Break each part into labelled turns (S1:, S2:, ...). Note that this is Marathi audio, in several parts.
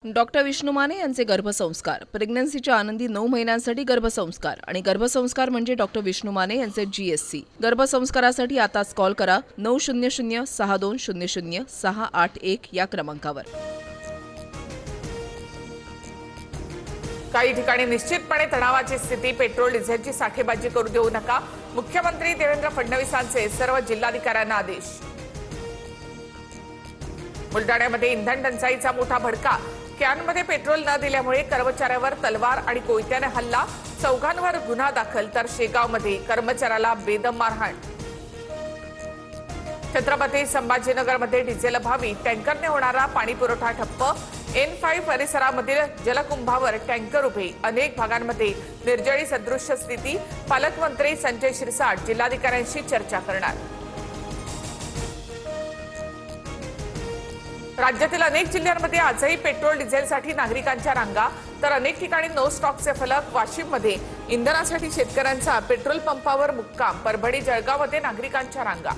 S1: डॉक्टर विष्णू माने यांचे गर्भसंस्कार, प्रेग्नन्सीच्या आनंदी 9 महिन्यांसाठी गर्भसंस्कार आणि गर्भसंस्कार म्हणजे डॉक्टर विष्णू माने यांचे GSC। गर्भसंस्कारासाठी आताच कॉल करा 900-6200-681 या क्रमांकावर।
S2: काही ठिकाणी निश्चितपणे तणावाची स्थिती, पेट्रोल डिझेलची साठेबाजी करू देऊ नका, मुख्यमंत्री देवेंद्र फडणवीसांचे सर्व जिल्हाधिकाऱ्यांना आदेश। बुलढाण्यामध्ये इंधन टंचाईचा मोठा भडका, कॅनमध्ये पेट्रोल न दिल्यामुळे कर्मचाऱ्यावर तलवार आणि कोयत्याने हल्ला, चौघांवर गुन्हा दाखल, तर शेगावमध्ये कर्मचाऱ्याला बेदम मारहाण। छत्रपती संभाजीनगरमध्ये डिझेल अभावी टँकरने होणारा पाणी पुरवठा ठप्प, N5 परिसरामधील जलकुंभावर टँकर उभे, अनेक भागांमध्ये निर्जळी सदृश्य स्थिती, पालकमंत्री संजय शिरसाट जिल्हाधिकाऱ्यांशी चर्चा करणार। राज्यातील अनेक जिल्ह्यांमध्ये आजही पेट्रोल डिझेलसाठी नागरिकांच्या रांगा, तर अनेक ठिकाणी नो स्टॉकचे फलक। वाशिममध्ये इंधनासाठी शेतकऱ्यांचा पेट्रोल पंपावर मुक्काम, परभणी जळगावमध्ये नागरिकांच्या रांगा।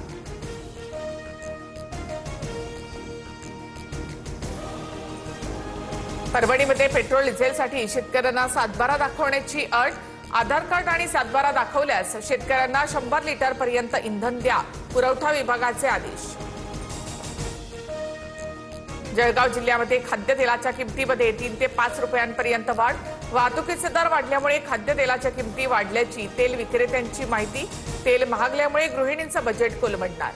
S2: परभणीमध्ये पेट्रोल डिझेलसाठी शेतकऱ्यांना सातबारा दाखवण्याची अट, आधार कार्ड आणि सातबारा दाखवल्यास शेतकऱ्यांना 100 लिटर पर्यंत इंधन द्या, पुरवठा विभागाचे आदेश। जळगाव जिल्ह्यामध्ये खाद्यतेलाच्या किमतीमध्ये 3 ते 5 रुपयांपर्यंत वाढ, वाहतुकीचे दर वाढल्यामुळे खाद्यतेलाच्या किमती वाढल्याची तेल विक्रेत्यांची माहिती, तेल महागल्यामुळे गृहिणींचं बजेट कोलमडणार।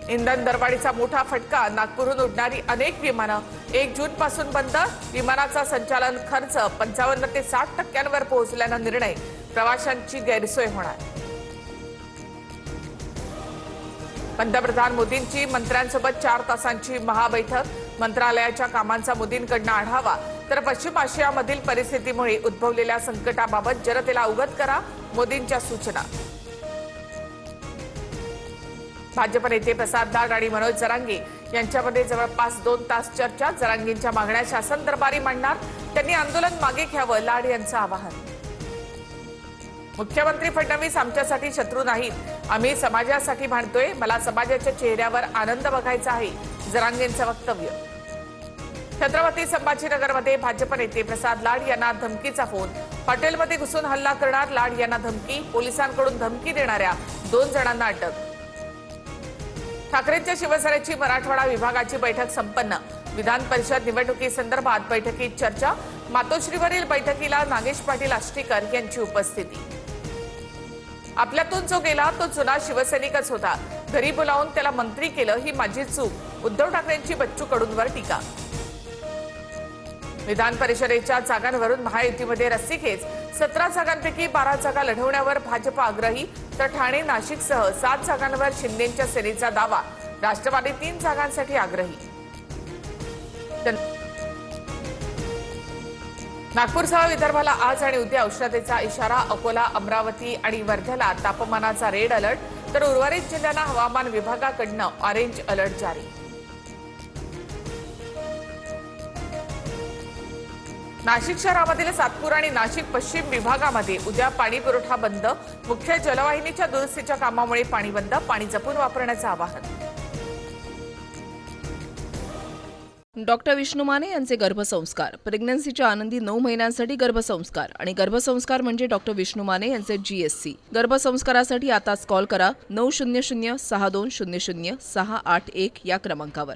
S2: इंधन दरवाढीचा मोठा फटका, नागपूरहून उडणारी अनेक विमानं 1 जून पासून बंद, विमानाचा संचालन खर्च 55 ते 60% पोहोचल्यानं निर्णय, प्रवाशांची गैरसोय होणार। पंतप्रधान मोदींची मंत्र्यांसोबत 4 तासांची महाबैठक, मंत्रालयाच्या कामांचा मोदींकडून आढावा, तर पश्चिम आशियामधील परिस्थितीमुळे उद्भवलेल्या संकटाबाबत जनतेला अवगत करा, मोदींच्या सूचना। भाजप नेते प्रसाद लाड आणि मनोज जरांगे यांच्यामध्ये जवळपास 2 तास चर्चा, जरांगेंच्या मागण्या शासन दरबारी मांडणार, त्यांनी आंदोलन मागे घ्यावं, लाड यांचं आवाहन। मुख्यमंत्री फडणवीस आमच्यासाठी शत्रू नाहीत, आम्ही समाजासाठी भांडतोय, मला समाजाच्या चेहऱ्यावर आनंद बघायचा आहे, जरांगेंचं वक्तव्य। छत्रपती संभाजीनगरमध्ये भाजप नेते प्रसाद लाड यांना धमकीचा फोन, हॉटेलमध्ये घुसून हल्ला करणार, लाड यांना धमकी, पोलिसांकडून धमकी देणाऱ्या 2 जणांना अटक। ठाकरेंच्या शिवसेनेची मराठवाडा विभागाची बैठक संपन्न, विधान परिषद निवडणुकीसंदर्भात बैठकीत चर्चा, मातोश्रीवरील बैठकीला नागेश पाटील आष्टीकर यांची उपस्थिती। आपल्यातून जो गेला तो जुना शिवसैनिकच होता, घरी बोलावून त्याला मंत्री केलं, ही माझी चूक, उद्धव ठाकरेंची बच्चू कडूंवर टीका। विधान परिषदेच्या जागांवरून महायुतीमध्ये रस्सीखेच, 17 जागांपैकी 12 जागा लढवण्यावर भाजप आग्रही, तर ठाणे नाशिकसह 7 जागांवर शिंदेंच्या सेनेचा दावा, राष्ट्रवादी 3 जागांसाठी आग्रही। नागपूरसह विदर्भाला आज आणि उद्या उष्णतेचा इशारा, अकोला, अमरावती आणि वर्ध्याला तापमानाचा रेड अलर्ट, तर उर्वरित जिल्ह्यांना हवामान विभागाकडून ऑरेंज अलर्ट जारी। नाशिक शहरामधील सातपूर आणि नाशिक पश्चिम विभागामध्ये उद्या पाणी पुरवठा बंद, मुख्य जलवाहिनीच्या दुरुस्तीच्या कामामुळे पाणी बंद, पाणी जपून वापरण्याचं आवाहन।
S1: डॉक्टर विष्णू माने यांचे गर्भसंस्कार, प्रेग्नन्सीच्या आनंदी 9 महिन्यांसाठी गर्भसंस्कार आणि गर्भसंस्कार म्हणजे डॉक्टर विष्णू माने यांचे GSC। गर्भसंस्कारासाठी आताच कॉल करा 900-6200-681 या क्रमांकावर।